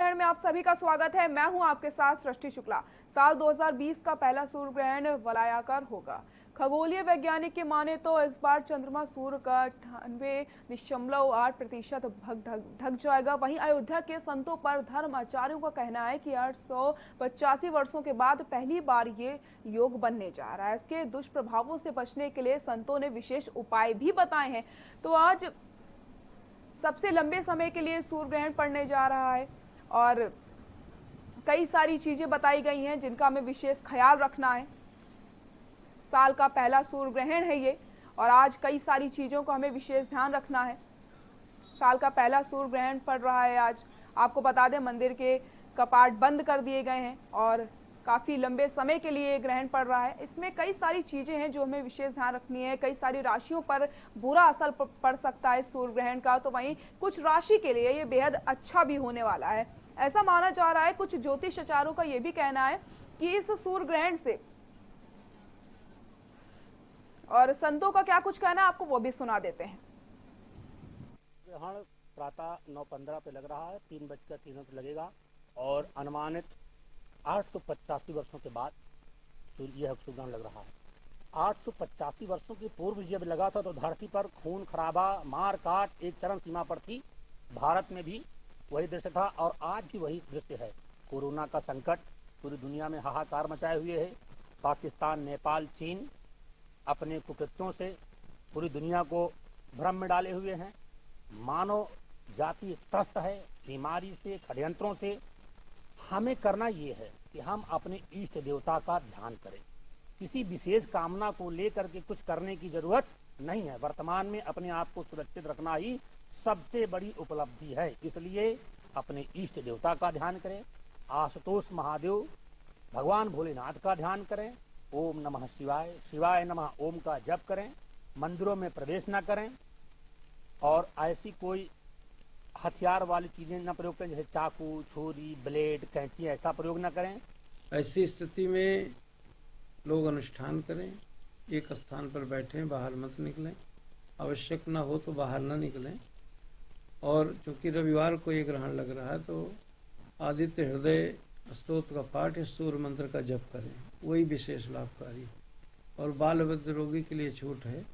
ग्रहण में आप सभी का स्वागत है। मैं हूं आपके साथ सृष्टि शुक्ला। साल 2020 का पहला सूर्य ग्रहण वलयाकार होगा। खगोलीय वैज्ञानिक के माने तो इस बार चंद्रमा सूर्य का 98.8% भाग ढक जाएगा। वहीं अयोध्या के संतों पर धर्म आचार्यों का कहना है कि 885 वर्षों के बाद पहली बार ये योग बनने जा रहा है। इसके दुष्प्रभावों से बचने के लिए संतों ने विशेष उपाय भी बताए हैं। तो आज सबसे लंबे समय के लिए सूर्य ग्रहण पड़ने जा रहा है और कई सारी चीजें बताई गई हैं जिनका हमें विशेष ख्याल रखना है। साल का पहला सूर्य ग्रहण है ये और आज कई सारी चीजों को हमें विशेष ध्यान रखना है। साल का पहला सूर्य ग्रहण पड़ रहा है आज। आपको बता दें मंदिर के कपाट बंद कर दिए गए हैं और काफ़ी लंबे समय के लिए ग्रहण पड़ रहा है। इसमें कई सारी चीज़ें हैं जो हमें विशेष ध्यान रखनी है। कई सारी राशियों पर बुरा असर पड़ सकता है सूर्य ग्रहण का, तो वहीं कुछ राशि के लिए ये बेहद अच्छा भी होने वाला है, ऐसा माना जा रहा है। कुछ ज्योतिषाचार्यों का ये भी कहना है कि इस सूर्य ग्रहण से, और संतों का क्या कुछ कहना है आपको वो भी सुना देते हैं। ग्रहण प्रातः 9:15 पे लग रहा है, 3:03 पे लगेगा और अनुमानित 885 वर्षों के बाद यह सूर्यग्रहण लग रहा है। 885 वर्षों के पूर्व जब लगा था तो धरती पर खून खराबा, मार काट एक चरम सीमा पर थी। भारत में भी वही दृश्य था और आज भी वही दृश्य है। कोरोना का संकट पूरी दुनिया में हाहाकार मचाए हुए है। पाकिस्तान, नेपाल, चीन अपने कुकृत्यों से पूरी दुनिया को भ्रम में डाले हुए हैं। मानव जाति त्रस्त है बीमारी से, षड्यंत्रों से। हमें करना ये है कि हम अपने इष्ट देवता का ध्यान करें। किसी विशेष कामना को लेकर के कुछ करने की जरूरत नहीं है। वर्तमान में अपने आप को सुरक्षित रखना ही सबसे बड़ी उपलब्धि है। इसलिए अपने इष्ट देवता का ध्यान करें। आशुतोष महादेव भगवान भोलेनाथ का ध्यान करें। ओम नमः शिवाय, शिवाय नमः ओम का जप करें। मंदिरों में प्रवेश न करें और ऐसी कोई हथियार वाली चीजें न प्रयोग करें, जैसे चाकू, छुरी, ब्लेड, कैंची, ऐसा प्रयोग न करें। ऐसी स्थिति में लोग अनुष्ठान करें, एक स्थान पर बैठें, बाहर मत निकलें, आवश्यक न हो तो बाहर न निकलें। और चूंकि रविवार को ये ग्रहण लग रहा है तो आदित्य हृदय स्तोत्र का पाठ या सूर्य मंत्र का जप करें, वही विशेष लाभकारी है। और बाल वृद्ध रोगी के लिए छूट है,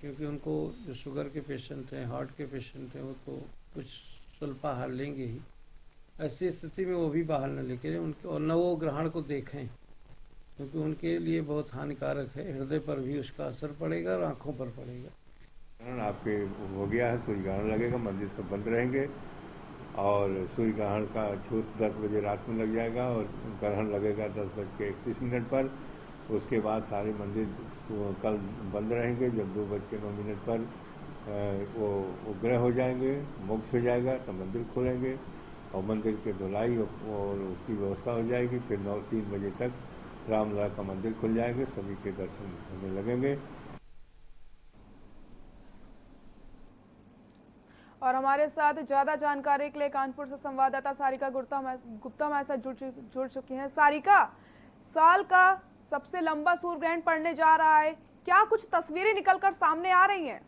क्योंकि उनको जो शुगर के पेशेंट हैं, हार्ट के पेशेंट हैं, वो तो कुछ स्वल्पाहार लेंगे ही। ऐसी स्थिति में वो भी बाहर न लेके उनके और न वो ग्रहण को देखें, क्योंकि उनके लिए बहुत हानिकारक है। हृदय पर भी उसका असर पड़ेगा और आँखों पर पड़ेगा। ग्रहण आपके हो गया है, सूर्य ग्रहण लगेगा, मंदिर सब बंद रहेंगे और सूर्य ग्रहण का छूट 10 बजे रात में लग जाएगा और ग्रहण लगेगा 10:31 पर। उसके बाद सारे मंदिर कल बंद रहेंगे। जब 2:09 पर वो ग्रह हो जाएंगे, मोक्ष हो जाएगा तो मंदिर खोलेंगे और मंदिर के धुलाई और उसकी व्यवस्था हो जाएगी। फिर 3 बजे तक रामलला का मंदिर खुल जाएंगे, सभी के दर्शन होने लगेंगे। और हमारे साथ ज्यादा जानकारी के लिए कानपुर से संवाददाता सारिका गुप्ता हमारे साथ जुड़ चुकी हैं। सारिका, साल का सबसे लंबा सूर्य ग्रहण पड़ने जा रहा है, क्या कुछ तस्वीरें निकलकर सामने आ रही हैं?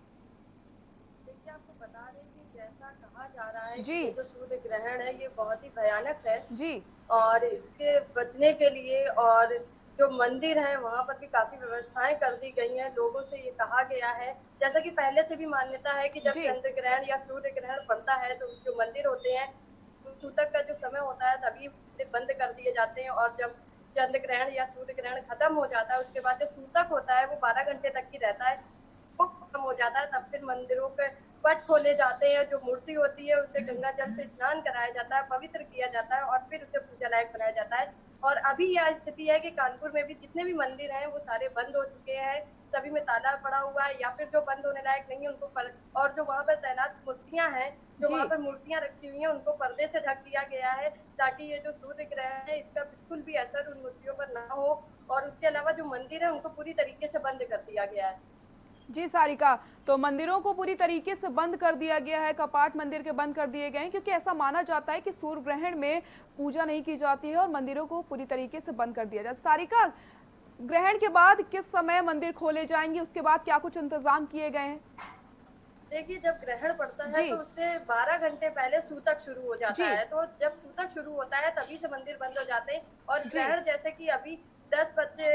देखिए, आपको बता दें कि जैसा कहा जा रहा है जी, कि जो सूर्य ग्रहण है ये बहुत ही भयानक है जी, और इसके बचने के लिए और जो मंदिर है वहाँ पर भी काफी व्यवस्थाएं कर दी गई हैं। लोगों से ये कहा गया है, जैसा कि पहले से भी मान्यता है कि जब जी, चंद्र ग्रहण या सूर्य ग्रहण पड़ता है तो जो मंदिर होते हैं सूतक का जो समय होता है तभी बंद कर दिए जाते हैं और जब चंद्र ग्रहण या सूर्य ग्रहण खत्म हो जाता है उसके बाद जो सूतक होता है वो 12 घंटे तक ही रहता है, वो खत्म हो जाता है। तब फिर मंदिरों के पट खोले जाते हैं, जो मूर्ति होती है उसे गंगा जल से स्नान कराया जाता है, पवित्र किया जाता है और फिर उसे पूजा लायक बनाया जाता है। और अभी यह स्थिति है कि कानपुर में भी जितने भी मंदिर हैं वो सारे बंद हो चुके हैं, सभी में ताला पड़ा हुआ है या फिर जो बंद होने लायक नहीं है उनको और जो वहाँ पर तैनात मूर्तियां हैं, जो वहाँ पर मूर्तियां रखी हुई हैं उनको पर्दे से ढक दिया गया है ताकि ये जो सूर्य ग्रहण है इसका बिल्कुल भी असर उन मूर्तियों पर ना हो। और उसके अलावा जो मंदिर है उनको पूरी तरीके से बंद कर दिया गया है। जी सारिका, तो मंदिरों को पूरी तरीके से बंद कर दिया गया है, कपाट मंदिर के बंद कर दिए गए हैं, क्योंकि ऐसा माना जाता है कि सूर्य ग्रहण में पूजा नहीं की जाती है और मंदिरों को पूरी तरीके से बंद कर दिया जाता है। सारिका, ग्रहण के बाद किस समय मंदिर खोले जाएंगे, उसके बाद क्या कुछ इंतजाम किए गए हैं? देखिए, जब ग्रहण पड़ता है जी तो उससे 12 घंटे पहले सूतक शुरू हो जाता जी है। तो जब सूतक शुरू होता है तभी से मंदिर बंद हो जाते हैं और जी ग्रहण जैसे कि अभी 10 बजे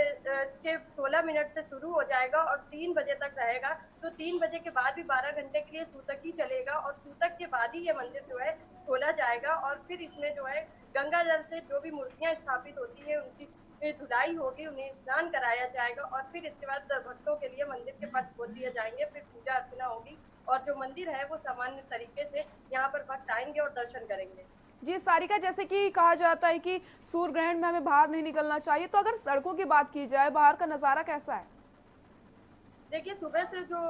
के 16 मिनट से शुरू हो जाएगा और 3 बजे तक रहेगा। तो 3 बजे के बाद भी 12 घंटे के लिए सूतक ही चलेगा और सूतक के बाद ही ये मंदिर जो है खोला जाएगा और फिर इसमें जो है गंगा जल से जो भी मूर्तियाँ स्थापित होती हैं उनकी धुलाई होगी, उन्हें स्नान कराया जाएगा और फिर इसके बाद भक्तों के लिए मंदिर के पट खोल दिए जाएँगे, फिर पूजा अर्चना होगी और जो मंदिर है वो सामान्य तरीके से यहाँ पर भक्त आएँगे और दर्शन करेंगे। जी सारिका, जैसे कि कहा जाता है कि सूर्य ग्रहण में हमें बाहर नहीं निकलना चाहिए, तो अगर सड़कों की बात की जाए, बाहर का नजारा कैसा है? देखिए, सुबह से जो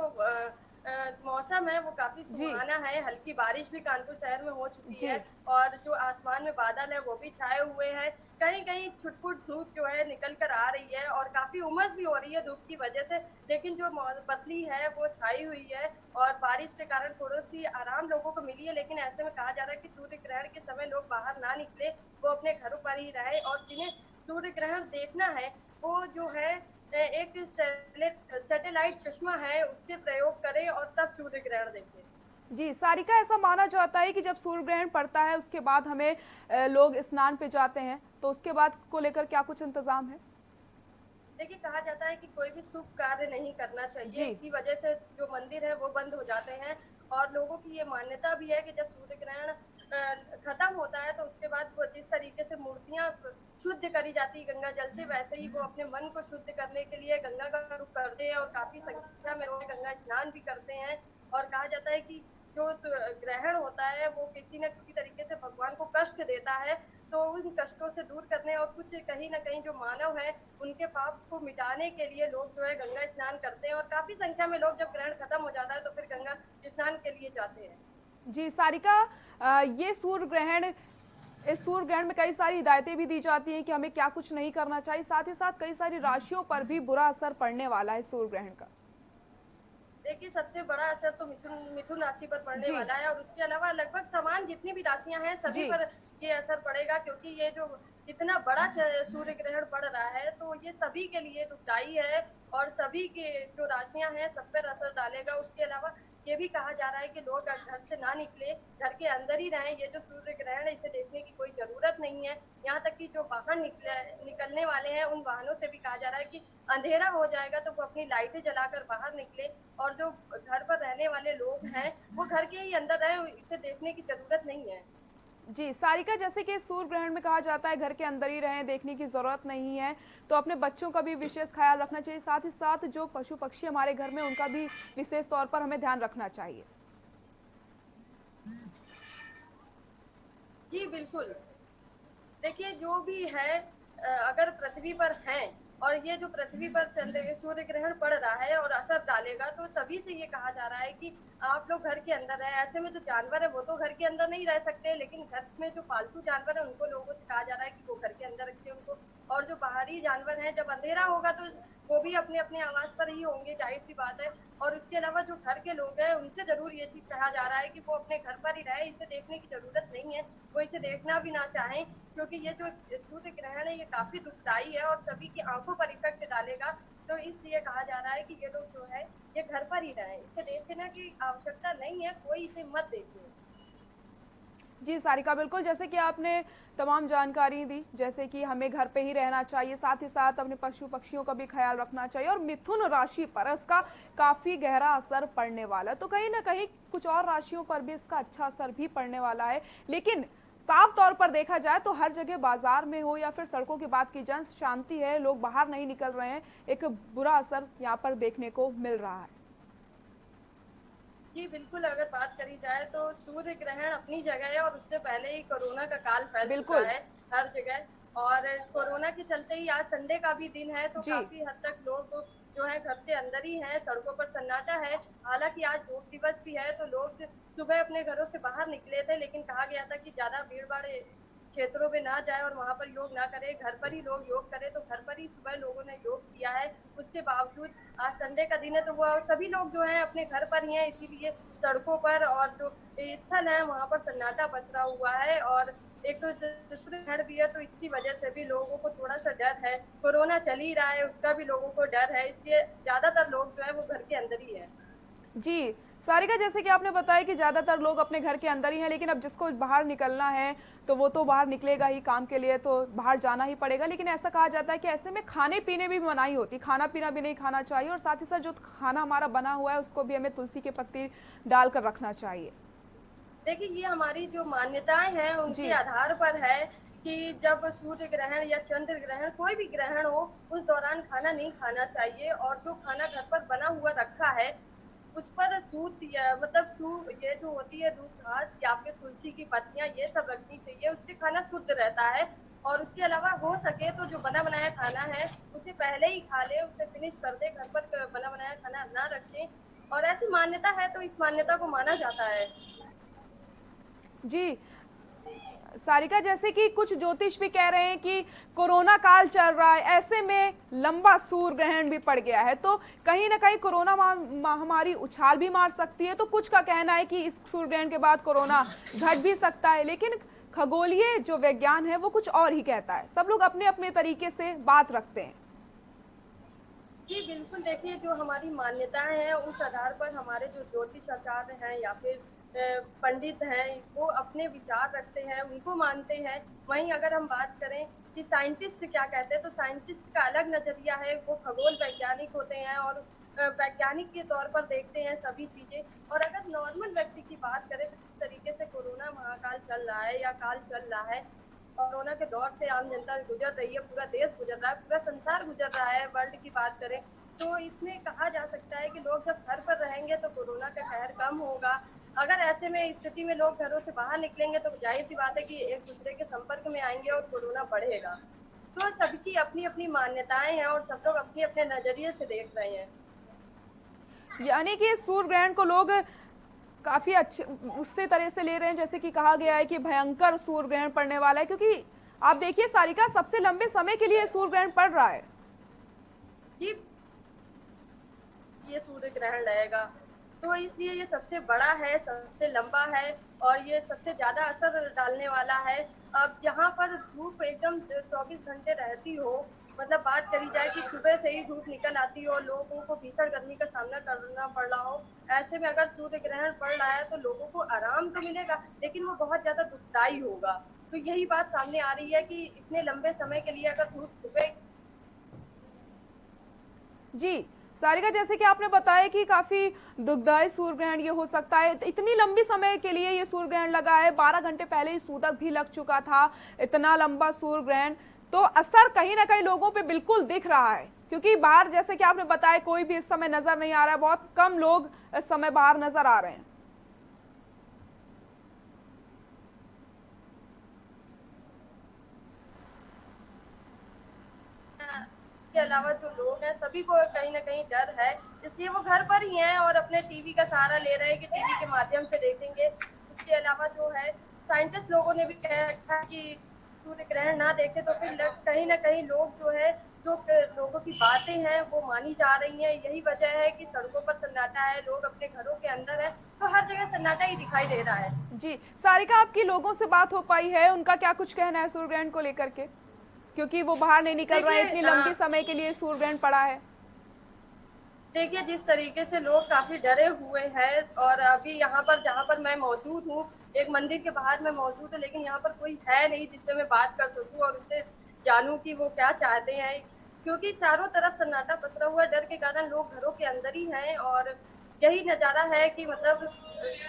मौसम है वो काफ़ी जी सुहाना है, हल्की बारिश भी कानपुर शहर में हो चुकी जी है और जो आसमान में बादल है वो भी छाए हुए हैं। कहीं-कहीं छुट-पुट धूप जो है निकल कर आ रही है और काफ़ी उमस भी हो रही है धूप की वजह से, लेकिन जो पतली है वो छाई हुई है और बारिश के कारण थोड़ी-सी आराम लोगों को मिली है, लेकिन ऐसे में कहा जा रहा है कि सूर्य ग्रहण के समय लोग बाहर ना निकले, वो अपने घरों पर ही रहें और जिन्हें सूर्य ग्रहण देखना है, वो जो है एक सैटेलाइट चश्मा है उसके प्रयोग करें और तब सूर्य ग्रहण देखें। जी सारिका, ऐसा माना जाता है कि जब सूर्य ग्रहण पड़ता है उसके बाद हमें लोग स्नान पे जाते हैं, तो उसके बाद को लेकर क्या कुछ इंतजाम है? देखिए, कहा जाता है कि कोई भी शुभ कार्य नहीं करना चाहिए, जी इसी वजह से जो मंदिर है वो बंद हो जाते हैं और लोगों की ये मान्यता भी है कि जब सूर्य ग्रहण खत्म होता है तो उसके बाद वो जिस तरीके से मूर्तियाँ शुद्ध करी जाती है गंगा जल से, वैसे ही वो अपने मन को शुद्ध करने के लिए गंगा का रुख करते हैं और काफ़ी संख्या में लोग गंगा स्नान भी करते हैं और कहा जाता है कि जो ग्रहण होता है वो किसी न किसी तरीके से भगवान को कष्ट देता है, तो उन कष्टों से दूर करने और कुछ कहीं न कहीं जो मानव है, उनके पाप को मिटाने के लिए लोग जो है गंगा स्नान करते हैं और काफ़ी संख्या में लोग जब ग्रहण खत्म हो जाता है तो फिर गंगा स्नान के लिए जाते हैं। जी सारिका, ये सूर्य ग्रहण, इस सूर्य ग्रहण में कई सारी हिदायतें भी दी जाती हैं कि हमें क्या कुछ नहीं करना चाहिए, साथ ही साथ कई सारी राशियों पर भी बुरा असर पड़ने वाला है सूर्य ग्रहण का। देखिए, सबसे बड़ा असर तो मिथुन राशि पर पड़ने जी वाला है और उसके अलावा लगभग समान जितनी भी राशियाँ हैं सभी जी पर ये असर पड़ेगा क्योंकि ये जो इतना बड़ा सूर्य ग्रहण पड़ रहा है तो ये सभी के लिए दुखदाई है और सभी के जो राशियाँ हैं सब पर असर डालेगा। उसके अलावा ये भी कहा जा रहा है कि लोग घर से ना निकले, घर के अंदर ही रहें। ये जो सूर्य ग्रहण है इसे देखने की कोई ज़रूरत नहीं है। यहाँ तक कि जो वाहन निकलने वाले हैं उन वाहनों से भी कहा जा रहा है कि अंधेरा हो जाएगा तो वो अपनी लाइटें जलाकर बाहर निकले और जो घर पर रहने वाले लोग हैं वो घर के ही अंदर रहें, इसे देखने की ज़रूरत नहीं है। जी सारिका, जैसे कि सूर्य ग्रहण में कहा जाता है घर के अंदर ही रहें, देखने की जरूरत नहीं है, तो अपने बच्चों का भी विशेष ख्याल रखना चाहिए, साथ ही साथ जो पशु पक्षी हमारे घर में उनका भी विशेष तौर पर हमें ध्यान रखना चाहिए। जी, बिल्कुल। देखिए, जो भी है अगर पृथ्वी पर हैं और ये जो पृथ्वी पर सूर्य ग्रहण पड़ रहा है और असर डालेगा तो सभी से ये कहा जा रहा है कि आप लोग घर के अंदर रहें। ऐसे में जो जानवर है वो तो घर के अंदर नहीं रह सकते, लेकिन घर में जो पालतू जानवर है उनको लोगों से कहा जा रहा है कि वो घर के अंदर रखें उनको और जो बाहरी जानवर हैं जब अंधेरा होगा तो वो भी अपने-अपने आवास पर ही होंगे, ज़ाहिर-सी बात है। और उसके अलावा जो घर के लोग हैं उनसे ज़रूर ये चीज़ कहा जा रहा है कि वो अपने घर पर ही रहें, इसे देखने की ज़रूरत नहीं है। वो इसे देखना भी ना चाहें क्योंकि ये जो सूर्य ग्रहण है ये काफ़ी दुखदाई है और सभी की आँखों पर इफ़ेक्ट डालेगा। तो इसलिए कहा जा रहा है कि ये लोग जो है ये घर पर ही रहें। इसे देखने की आवश्यकता नहीं है, कोई इसे मत देखे। जी सारिका, बिल्कुल जैसे कि आपने तमाम जानकारी दी, जैसे कि हमें घर पे ही रहना चाहिए, साथ ही साथ अपने पशु पक्षियों का भी ख्याल रखना चाहिए और मिथुन राशि पर इसका काफ़ी गहरा असर पड़ने वाला है, तो कहीं ना कहीं कुछ और राशियों पर भी इसका अच्छा असर भी पड़ने वाला है। लेकिन साफ तौर पर देखा जाए तो हर जगह बाजार में हो या फिर सड़कों की बात की जाए, शांति है, लोग बाहर नहीं निकल रहे हैं, एक बुरा असर यहाँ पर देखने को मिल रहा है। जी, बिल्कुल, अगर बात करी जाए तो सूर्य ग्रहण अपनी जगह है और उससे पहले ही कोरोना का काल फैल चुका बिल्कुल। है हर जगह और कोरोना के चलते ही आज संडे का भी दिन है, तो जी काफ़ी हद तक लोग जो है घर के अंदर ही हैं, सड़कों पर सन्नाटा है। हालाँकि आज योग दिवस भी है, तो लोग सुबह अपने घरों से बाहर निकले थे, लेकिन कहा गया था कि ज़्यादा भीड़-भाड़ क्षेत्रों में ना जाएँ और वहाँ पर योग ना करें, घर पर ही लोग योग करें, तो घर पर ही सुबह लोगों ने योग किया है। उसके बावजूद आज संडे का दिन है, तो वो सभी लोग जो हैं अपने घर पर ही हैं, इसीलिए सड़कों पर और जो स्थल है वहाँ पर सन्नाटा पसरा हुआ है और एक तो दूसरे ग्रहण भी है तो इसकी वजह से भी लोगों को थोड़ा-सा डर है। कोरोना चल ही रहा है, उसका भी लोगों को डर है, इसलिए ज़्यादातर लोग जो है वो घर के अंदर ही हैं। जी सारिका, जैसे कि आपने बताया कि ज्यादातर लोग अपने घर के अंदर ही हैं, लेकिन अब जिसको बाहर निकलना है तो वो तो बाहर निकलेगा ही, काम के लिए तो बाहर जाना ही पड़ेगा। लेकिन ऐसा कहा जाता है कि ऐसे में खाने पीने भी मनाही होती, खाना पीना भी नहीं खाना चाहिए, और साथ ही साथ जो खाना हमारा बना हुआ है उसको भी हमें तुलसी के पत्ती डालकर रखना चाहिए। देखिए, ये हमारी जो मान्यताएं हैं उनके आधार पर है कि जब सूर्य ग्रहण या चंद्र ग्रहण, कोई भी ग्रहण हो, उस दौरान खाना नहीं खाना चाहिए। और जो खाना घर पर बना हुआ रखा है उस पर सूत या मतलब ये जो होती है दूध घास या फिर तुलसी की पत्तियां, ये सब रखनी चाहिए। उससे खाना शुद्ध रहता है। और उसके अलावा हो सके तो जो बना बनाया खाना है उसे पहले ही खा ले, उसे फिनिश कर दे, घर पर बना बनाया खाना ना रखें। और ऐसी मान्यता है तो इस मान्यता को माना जाता है। जी सारिका, जैसे कि कुछ ज्योतिष भी कह रहे हैं कि कोरोना काल चल रहा है, ऐसे में लंबा सूर्य ग्रहण भी पड़ गया है, तो कहीं ना कहीं कोरोना महामारी उछाल भी मार सकती है। तो कुछ का कहना है कि इस सूर्य ग्रहण के बाद कोरोना घट भी सकता है, लेकिन खगोलीय जो विज्ञान है वो कुछ और ही कहता है। सब लोग अपने अपने तरीके से बात रखते हैं। जी बिल्कुल, देखिए जो हमारी मान्यताएं हैं उस आधार पर हमारे जो ज्योतिष आचार्य हैं या फिर पंडित हैं वो अपने विचार रखते हैं, उनको मानते हैं। वहीं अगर हम बात करें कि साइंटिस्ट क्या कहते हैं, तो साइंटिस्ट का अलग नजरिया है, वो खगोल वैज्ञानिक होते हैं और वैज्ञानिक के तौर पर देखते हैं सभी चीजें। और अगर नॉर्मल व्यक्ति की बात करें तो जिस तरीके से कोरोना महाकाल चल रहा है या काल चल रहा है, कोरोना के दौर से आम जनता गुजर रही है, पूरा देश गुजर रहा है, पूरा संसार गुजर रहा है, वर्ल्ड की बात करें तो इसमें कहा जा सकता है कि लोग जब घर पर रहेंगे तो कोरोना का कहर कम होगा। अगर ऐसे में स्थिति में लोग घरों से बाहर निकलेंगे तो जाहिर सी बात है कि एक दूसरे के संपर्क में आएंगे और कोरोना बढ़ेगा। तो सबकी अपनी अपनी मान्यताएं हैं और सब लोग अपने अपने नजरिए से देख रहे हैं। यानी कि सूर्य ग्रहण को लोग काफी अच्छे उससे तरह से ले रहे हैं, जैसे कि कहा गया है कि भयंकर सूर्य ग्रहण पड़ने वाला है, क्योंकि आप देखिए सारिका, सबसे लंबे समय के लिए सूर्य ग्रहण पड़ रहा है। जी, ये सूर्य ग्रहण रहेगा तो इसलिए ये सबसे बड़ा है, सबसे लंबा है और ये सबसे ज्यादा असर डालने वाला है। अब यहाँ पर धूप एकदम 24 घंटे रहती हो, मतलब बात करी जाए कि सुबह से ही धूप निकल आती हो, लोगों को भीषण गर्मी का सामना करना पड़ रहा हो, ऐसे में अगर सूर्य ग्रहण पड़ रहा है तो लोगों को आराम तो मिलेगा लेकिन वो बहुत ज्यादा दुखदायी होगा। तो यही बात सामने आ रही है कि इतने लंबे समय के लिए अगर धूप सुबह। जी सारिका, जैसे कि आपने बताया कि काफी दुखदायी सूर्य ग्रहण ये हो सकता है, इतनी लंबी समय के लिए ये सूर्य ग्रहण लगा है, 12 घंटे पहले ही सूतक भी लग चुका था, इतना लंबा सूर्य ग्रहण, तो असर कहीं ना कहीं लोगों पे बिल्कुल दिख रहा है। क्योंकि बाहर जैसे कि आपने बताया कोई भी इस समय नजर नहीं आ रहा है, बहुत कम लोग इस समय बाहर नजर आ रहे हैं। के अलावा जो लोग हैं सभी को कहीं ना कहीं डर है, इसलिए वो घर पर ही हैं और अपने टीवी का सहारा ले रहे हैं कि टीवी के माध्यम से देखेंगे। इसके अलावा जो है साइंटिस्ट लोगों ने भी कह रखा है कि सूर्य ग्रहण ना देखे तो फिर कहीं ना कहीं लोग जो है, जो लोगों की बातें हैं वो मानी जा रही हैं। यही वजह है कि सड़कों पर सन्नाटा है, लोग अपने घरों के अंदर है तो हर जगह सन्नाटा ही दिखाई दे रहा है। जी सारिका, आपकी लोगों से बात हो पाई है, उनका क्या कुछ कहना है सूर्य ग्रहण को लेकर के, क्योंकि वो बाहर नहीं निकल रहे हैं, इतनी लंबी समय के लिए सूर्य ग्रहण पड़ा है। देखिए, जिस तरीके से लोग काफी डरे हुए हैं और अभी यहाँ पर जहाँ पर मैं मौजूद हूँ, एक मंदिर के बाहर मैं मौजूद हूँ, लेकिन यहाँ पर कोई है नहीं जिससे मैं बात कर सकूँ और उनसे जानूं कि वो क्या चाहते हैं, क्योंकि चारों तरफ सन्नाटा पसरा हुआ, डर के कारण लोग घरों के अंदर ही हैं। और यही नजारा है कि मतलब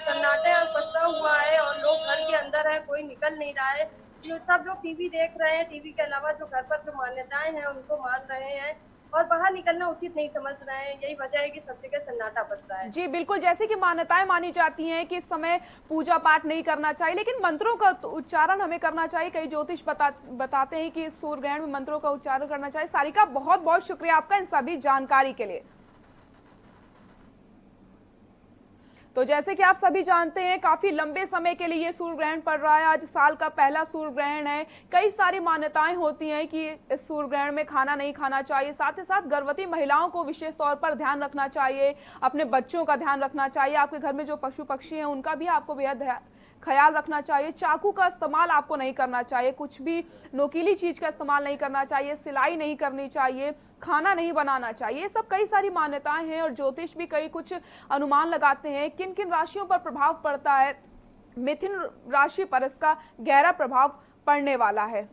सन्नाटा पसरा हुआ है और लोग घर के अंदर हैं, कोई निकल नहीं रहा है। सब लोग टीवी देख रहे हैं, टीवी के अलावा जो घर पर जो मान्यताएं हैं उनको मान रहे हैं और बाहर निकलना उचित नहीं समझ रहे हैं। यही वजह है कि सब जगह सन्नाटा पसरा है। जी बिल्कुल, जैसे कि मान्यताएं मानी जाती हैं कि इस समय पूजा पाठ नहीं करना चाहिए, लेकिन मंत्रों का उच्चारण हमें करना चाहिए। कई ज्योतिष बताते हैं कि इस सूर्य ग्रहण में मंत्रों का उच्चारण करना चाहिए। सारिका, बहुत बहुत शुक्रिया आपका इन सभी जानकारी के लिए। तो जैसे कि आप सभी जानते हैं, काफी लंबे समय के लिए सूर्य ग्रहण पड़ रहा है। आज साल का पहला सूर्य ग्रहण है। कई सारी मान्यताएं होती हैं कि इस सूर्य ग्रहण में खाना नहीं खाना चाहिए, साथ ही साथ गर्भवती महिलाओं को विशेष तौर पर ध्यान रखना चाहिए, अपने बच्चों का ध्यान रखना चाहिए, आपके घर में जो पशु पक्षी हैं उनका भी आपको बेहद ख्याल रखना चाहिए। चाकू का इस्तेमाल आपको नहीं करना चाहिए, कुछ भी नोकीली चीज का इस्तेमाल नहीं करना चाहिए, सिलाई नहीं करनी चाहिए, खाना नहीं बनाना चाहिए। ये सब कई सारी मान्यताएं हैं और ज्योतिष भी कई कुछ अनुमान लगाते हैं किन किन राशियों पर प्रभाव पड़ता है। मिथुन राशि पर इसका गहरा प्रभाव पड़ने वाला है।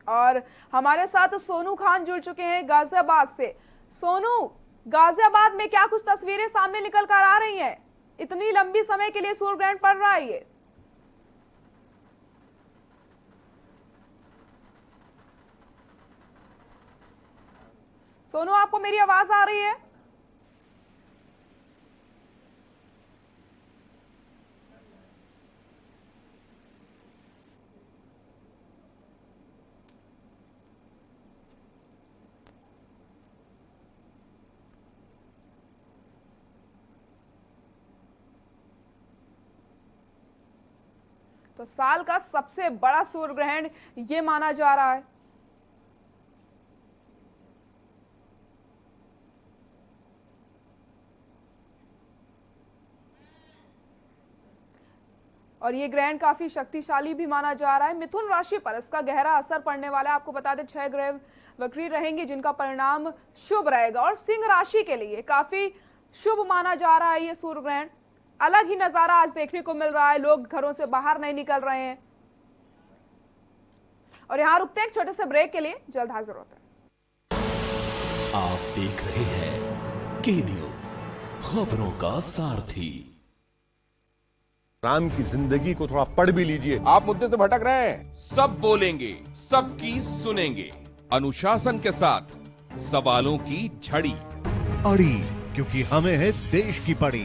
और हमारे साथ सोनू खान जुड़ चुके हैं गाजियाबाद से। सोनू, गाजियाबाद में क्या कुछ तस्वीरें सामने निकल कर आ रही हैं? इतनी लंबी समय के लिए सूर्य ग्रहण पड़ रहा है ये। सोनू, आपको मेरी आवाज आ रही है? तो साल का सबसे बड़ा सूर्य ग्रहण ये माना जा रहा है। और ये ग्रहण काफी शक्तिशाली भी माना जा रहा है। मिथुन राशि पर इसका गहरा असर पड़ने वाला है। आपको बता दें 6 ग्रह वक्री रहेंगे जिनका परिणाम शुभ रहेगा। और सिंह राशि के लिए काफी शुभ माना जा रहा है ये सूर्य ग्रहण। अलग ही नजारा आज देखने को मिल रहा है, लोग घरों से बाहर नहीं निकल रहे हैं। और यहां रुकते हैं एक छोटे से ब्रेक के लिए, जल्द हाजिर होते हैं। आप देख रहे हैं के न्यूज, खबरों का सारथी। राम की जिंदगी को थोड़ा पढ़ भी लीजिए। आप मुद्दे से भटक रहे हैं। सब बोलेंगे, सबकी सुनेंगे, अनुशासन के साथ, सवालों की झड़ी अड़ी, क्योंकि हमें है देश की पड़ी।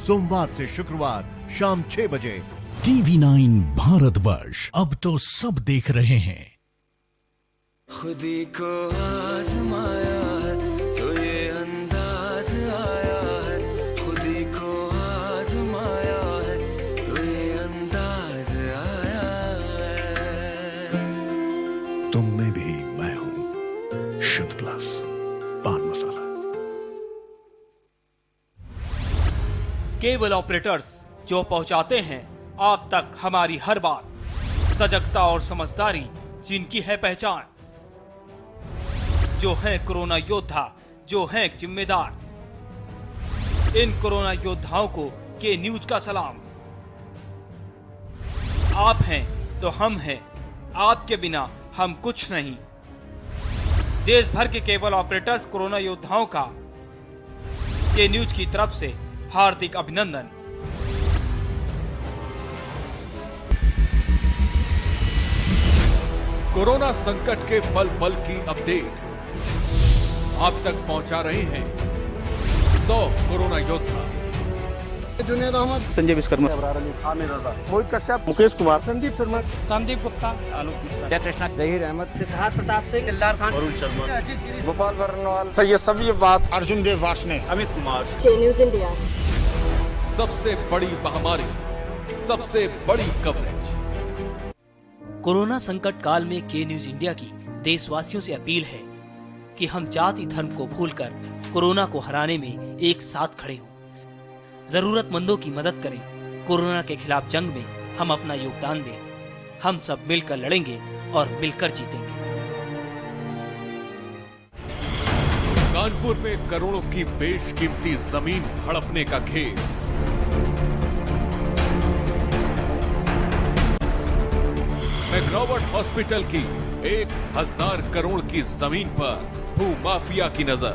सोमवार से शुक्रवार शाम 6 बजे टीवी 9 भारतवर्ष, अब तो सब देख रहे हैं। खुदी को आजमाया है तो ये अंदाज आया है, खुदी को आजमाया है तो ये अंदाज आया है। तुम में भी मैं हूं, शुद्ध प्लस पान मसाला। केबल ऑपरेटर्स जो पहुंचाते हैं आप तक हमारी हर बात, सजगता और समझदारी जिनकी है पहचान, जो है कोरोना योद्धा, जो है जिम्मेदार। इन कोरोना योद्धाओं को के न्यूज का सलाम। आप हैं तो हम हैं, आपके बिना हम कुछ नहीं। देश भर के केबल ऑपरेटर्स कोरोना योद्धाओं का के न्यूज की तरफ से हार्दिक अभिनंदन। कोरोना संकट के पल पल की अपडेट आप तक पहुंचा रहे हैं 100 कोरोना योद्धा। जुनेद अहमद, संजय विश्वकर्मा, आमिर रजा, मोहित कश्यप, मुकेश कुमार, संदीप शर्मा, संदीप गुप्ता, आलोक मिश्रा, जयकृष्णा, जहीर अहमद, सिद्धार्थ प्रताप सिंह, दिलदार खान, अरुण शर्मा, गोपाल वर्णवाल, सैयद सभी अब्बास, अर्जुन देव वार्ष्णे, अमित कुमार। न्यूज़ इंडिया सबसे बड़ी महामारी, सबसे बड़ी कवरेज। कोरोना संकट काल में के न्यूज इंडिया की देशवासियों से अपील है कि हम जाति धर्म को भूलकर कोरोना को हराने में एक साथ खड़े हों। जरूरतमंदों की मदद करें। कोरोना के खिलाफ जंग में हम अपना योगदान दें। हम सब मिलकर लड़ेंगे और मिलकर जीतेंगे। कानपुर में करोड़ों की बेशकीमती जमीन हड़पने का खेल। मैग्रोवर्ट हॉस्पिटल की 1000 करोड़ की जमीन पर भूमाफिया की नजर।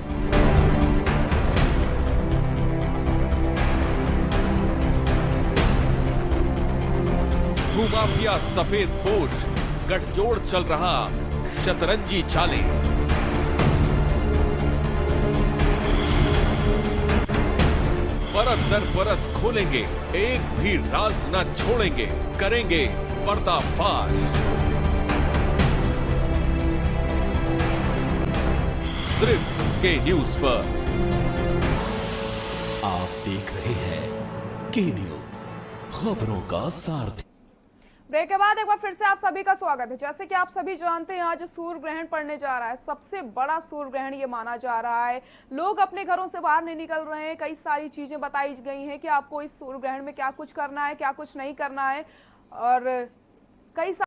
भूमाफिया सफेद पोश गठजोड़ चल रहा शतरंजी चालें। परत दर परत खोलेंगे, एक भी राज न छोड़ेंगे, करेंगे पर्दाफाश। सिर्फ के न्यूज पर। आप देख रहे हैं के न्यूज, खबरों का सारथी। ब्रेक के बाद एक बार फिर से आप सभी का स्वागत है। जैसे कि आप सभी जानते हैं, आज सूर्य ग्रहण पड़ने जा रहा है। सबसे बड़ा सूर्य ग्रहण ये माना जा रहा है। लोग अपने घरों से बाहर नहीं निकल रहे हैं। कई सारी चीजें बताई गई हैं कि आपको इस सूर्य ग्रहण में क्या कुछ करना है, क्या कुछ नहीं करना है, और कई